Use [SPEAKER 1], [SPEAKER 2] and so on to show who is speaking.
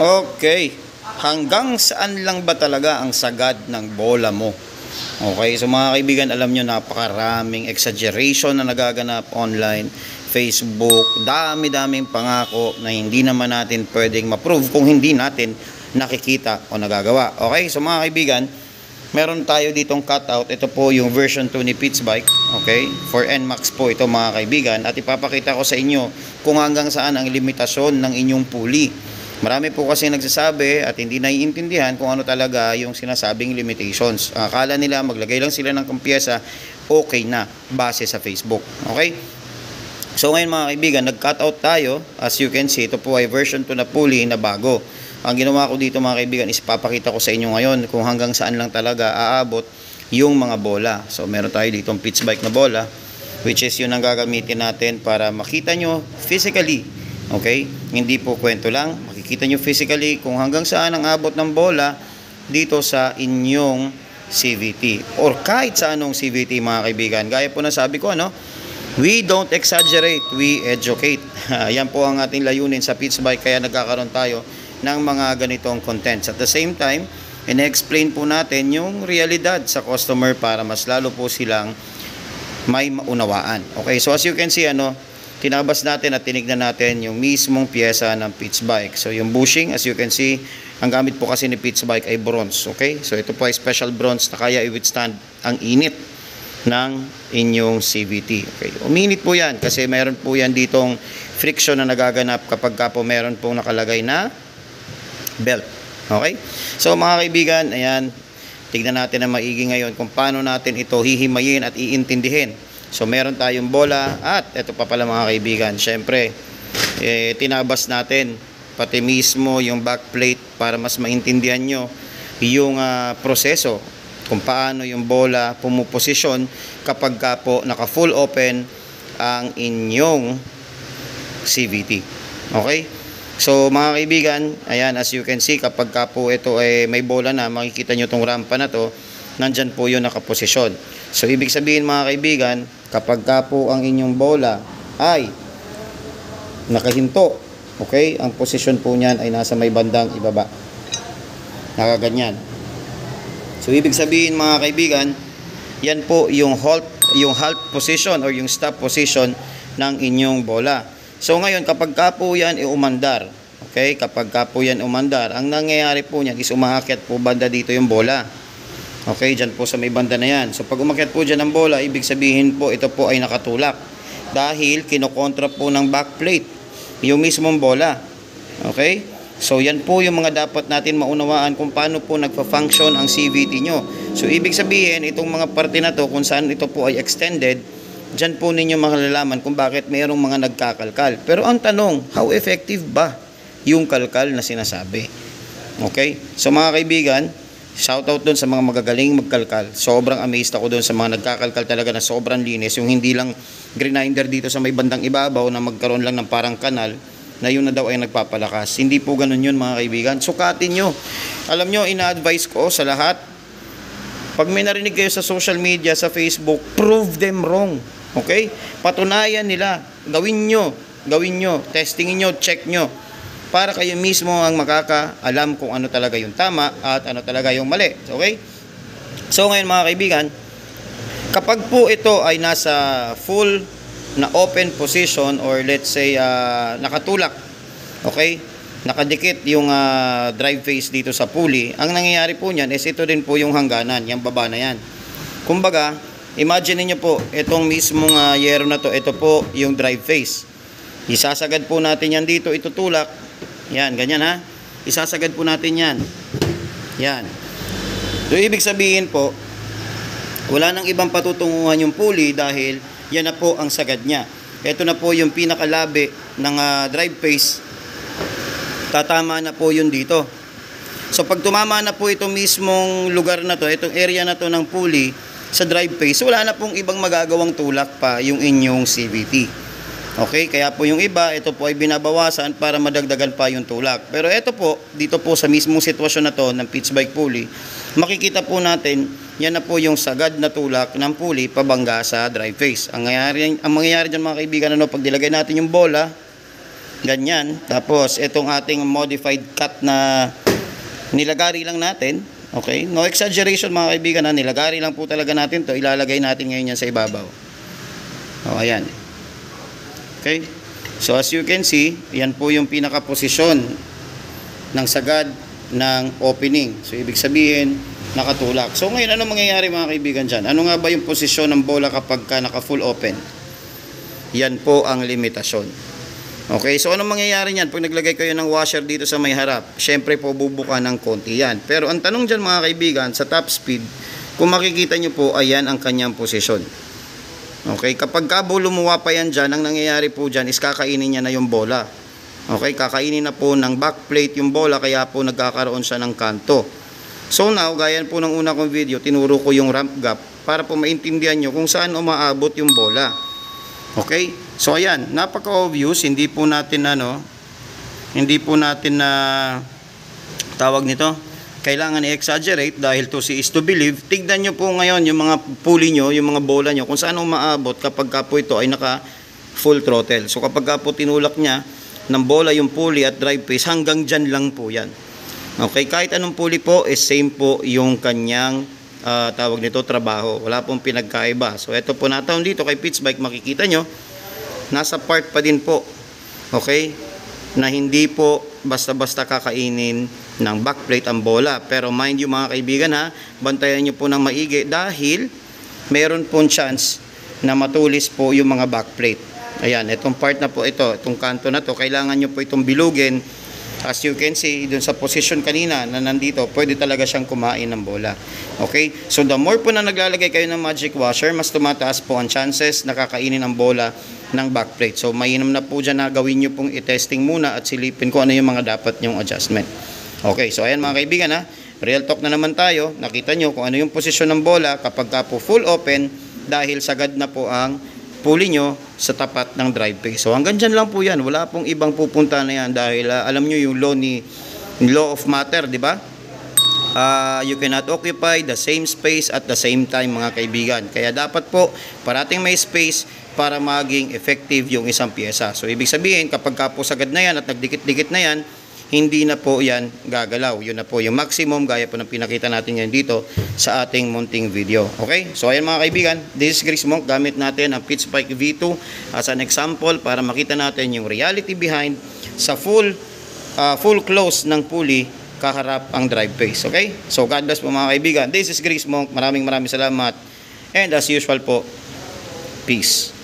[SPEAKER 1] Okay. Hanggang saan lang ba talaga ang sagad ng bola mo? Okay, so mga kaibigan, alam nyo, napakaraming exaggeration na nagaganap online, Facebook, dami-daming pangako na hindi naman natin pwedeng ma-prove kung hindi natin nakikita o nagagawa. Okay, so mga kaibigan, meron tayo ditong cutout. Ito po yung version 2 ni Pitts Bike. Okay, for NMAX po ito mga kaibigan. At ipapakita ko sa inyo kung hanggang saan ang limitasyon ng inyong pulley. Marami po kasi nagsasabi at hindi naiintindihan kung ano talaga yung sinasabing limitations. Akala nila maglagay lang sila ng kampiyesa, okay na, base sa Facebook. Okay? So ngayon mga kaibigan, nag-cut out tayo. As you can see, ito po ay version 2 na pulley na bago. Ang ginawa ko dito mga kaibigan is papakita ko sa inyo ngayon kung hanggang saan lang talaga aabot yung mga bola. So meron tayo dito ang Pitts Bike na bola, which is yun ang gagamitin natin para makita nyo physically. Okay? Hindi po kwento lang. Makikita nyo physically kung hanggang saan ang abot ng bola dito sa inyong CVT. Or kahit sa anong CVT mga kaibigan. Gaya po na sabi ko, we don't exaggerate, we educate. Yan po ang ating layunin sa Pitts Bike, kaya nagkakaroon tayo ng mga ganitong contents. At the same time, ina-explain po natin yung realidad sa customer para mas lalo po silang may maunawaan. Okay, so as you can see, tinabas natin at tinignan natin yung mismong pyesa ng Pitts Bike. So yung bushing, as you can see, ang gamit po kasi ni Pitts Bike ay bronze. Okay, so ito po ay special bronze na kaya i-withstand ang init ng inyong CVT. Okay, uminit po yan kasi meron po yan ditong friction na nagaganap kapag ka po meron pong nakalagay na belt. Okay, so mga kaibigan, ayan, tignan natin na maigi ngayon kung paano natin ito hihimayin at iintindihin. So meron tayong bola at ito pa pala mga kaibigan, syempre tinabas natin pati mismo yung backplate para mas maintindihan nyo yung proseso kung paano yung bola pumuposisyon kapag ka po naka full open ang inyong CVT. Okay, so mga kaibigan, ayan, as you can see, kapag ka po ito ay may bola na, makikita nyo tong rampa na to, nandyan po yun nakaposisyon. So ibig sabihin mga kaibigan, kapag ka po ang inyong bola ay nakahinto, okay, ang posisyon po niyan ay nasa may bandang ibaba, nakaganyan. So ibig sabihin mga kaibigan, yan po yung halt position or yung stop position ng inyong bola. So ngayon kapag ka po yan umandar, okay, kapag ka po yan umandar, ang nangyayari po niyan is umaakyat po banda dito yung bola. Okay, dyan po sa may banda na yan. So pag umakyat po dyan ang bola, ibig sabihin po ito po ay nakatulak dahil kinokontra po ng backplate yung mismong bola. Okay, so yan po yung mga dapat natin maunawaan kung paano po nagpa-function ang CVT nyo. So ibig sabihin, itong mga parte na to kung saan ito po ay extended, dyan po ninyo malalaman kung bakit mayroong mga nagkakalkal. Pero ang tanong, how effective ba yung kalkal na sinasabi? Okay, so mga kaibigan, shoutout doon sa mga magagaling magkalkal. Sobrang amazed ako doon sa mga nagkakalkal talaga na sobrang linis. Yung hindi lang grinder dito sa may bandang ibabaw na magkaroon lang ng parang kanal na yun na daw ay nagpapalakas. Hindi po ganun yun mga kaibigan. Sukatin nyo. Alam nyo, ina-advise ko sa lahat, pag may narinig kayo sa social media, sa Facebook, prove them wrong. Okay? Patunayan nila. Gawin nyo. Testingin nyo, check nyo. Para kayo mismo ang makakaalam kung ano talaga yung tama at ano talaga yung mali. Okay? So ngayon mga kaibigan, kapag po ito ay nasa full na open position or let's say nakatulak, okay, nakadikit yung drive face dito sa pulley, ang nangyayari po niyan is ito din po yung hangganan, yung baba na yan. Kumbaga, imagine niyo po, itong mismong yero na to, ito po yung drive face. Isasagad po natin yan dito, itutulak. Yan, ganyan ha. Isasagad po natin yan. Yan. So, ibig sabihin po, wala nang ibang patutunguhan yung pulley dahil yan na po ang sagad niya. Ito na po yung pinakalabi ng drive face. Tatama na po yun dito. So, pag tumama na po itong mismong lugar na to, itong area na to ng pulley sa drive face, wala na pong ibang magagawang tulak pa yung inyong CVT. Okay, kaya po yung iba, ito po ay binabawasan para madagdagan pa yung tulak. Pero ito po, dito po sa mismong sitwasyon na to ng Pitts Bike pulley, makikita po natin, yan na po yung sagad na tulak ng pulley pabangga sa drive face. Ang mangyayari dyan mga kaibigan, pag nilagay natin yung bola, Ganyan. Tapos, itong ating modified cut na nilagari lang natin. Okay? No exaggeration mga kaibigan, ha? Nilagari lang po talaga natin to. Ilalagay natin ngayon yan sa ibabaw. O, ayan. Okay? So, as you can see, yan po yung pinaka-posisyon ng sagad ng opening. So, ibig sabihin, nakatulak. So, ngayon, ano mangyayari mga kaibigan dyan? Ano nga ba yung posisyon ng bola kapag ka naka-full open? Yan po ang limitasyon. Okay, so anong mangyayari niyan? Pag naglagay kayo ng washer dito sa may harap, syempre po bubuka ng konti yan. Pero ang tanong dyan mga kaibigan, sa top speed, kung makikita nyo po, ayan ang kanyang posisyon. Okay, kapag kabo lumuwa pa yan dyan, ang nangyayari po dyan is kakainin niya na yung bola. Okay, kakainin na po ng backplate yung bola, kaya po nagkakaroon siya ng kanto. So now, gaya po ng una kong video, tinuro ko yung ramp gap para po maintindihan nyo kung saan umaabot yung bola. Okay? So ayan, napaka-obvious, hindi po natin na tawag nito, kailangan i-exaggerate dahil to see is to believe. Tignan nyo po ngayon yung mga pulley nyo, yung mga bola nyo, kung saan umaabot kapag ka po ito ay naka full throttle. So kapag ka po tinulak niya ng bola yung pulley at drive phase, hanggang dyan lang po yan. Okay, kahit anong pulley po, is same po yung kanyang tawag nito, trabaho. Wala pong pinagkaiba. So ito po nataon dito kay Pitts Bike, makikita nyo, nasa part pa din po, okay, na hindi po basta-basta kakainin ng backplate ang bola. Pero mind you mga kaibigan ha, bantayan nyo po ng maigi dahil meron pong chance na matulis po yung mga backplate. Ayan, itong part na po ito, itong kanto na to, kailangan nyo po itong bilugin. As you can see, dun sa position kanina na nandito, pwede talaga siyang kumain ng bola. Okay? So, the more po na naglalagay kayo ng magic washer, mas tumataas po ang chances na kakainin ang bola ng backplate. So, mainam na po dyan na gawin nyo pong i-testing muna at silipin kung ano yung mga dapat nyong adjustment. Okay, so ayan mga kaibigan ha, real talk na naman tayo. Nakita nyo kung ano yung posisyon ng bola kapag ka po full open dahil sagad na po ang pulley nyo sa tapat ng drive phase. So hanggang dyan lang po yan. Wala pong ibang pupunta na yan dahil alam nyo yung law of matter, di ba? You cannot occupy the same space at the same time mga kaibigan. Kaya dapat po parating may space para maging effective yung isang pyesa. So ibig sabihin kapag ka po sagad na yan at nagdikit-dikit na yan, hindi na po yan gagalaw. Yun na po yung maximum gaya po ng pinakita natin ngayon dito sa ating mounting video. Okay? So ayan mga kaibigan, this is Chris Monk. Gamit natin ang Pitts Bike V2 as an example para makita natin yung reality behind sa full close ng pulley kaharap ang drive phase. Okay? So God bless po mga kaibigan. This is Chris Monk. Maraming salamat. And as usual po, peace.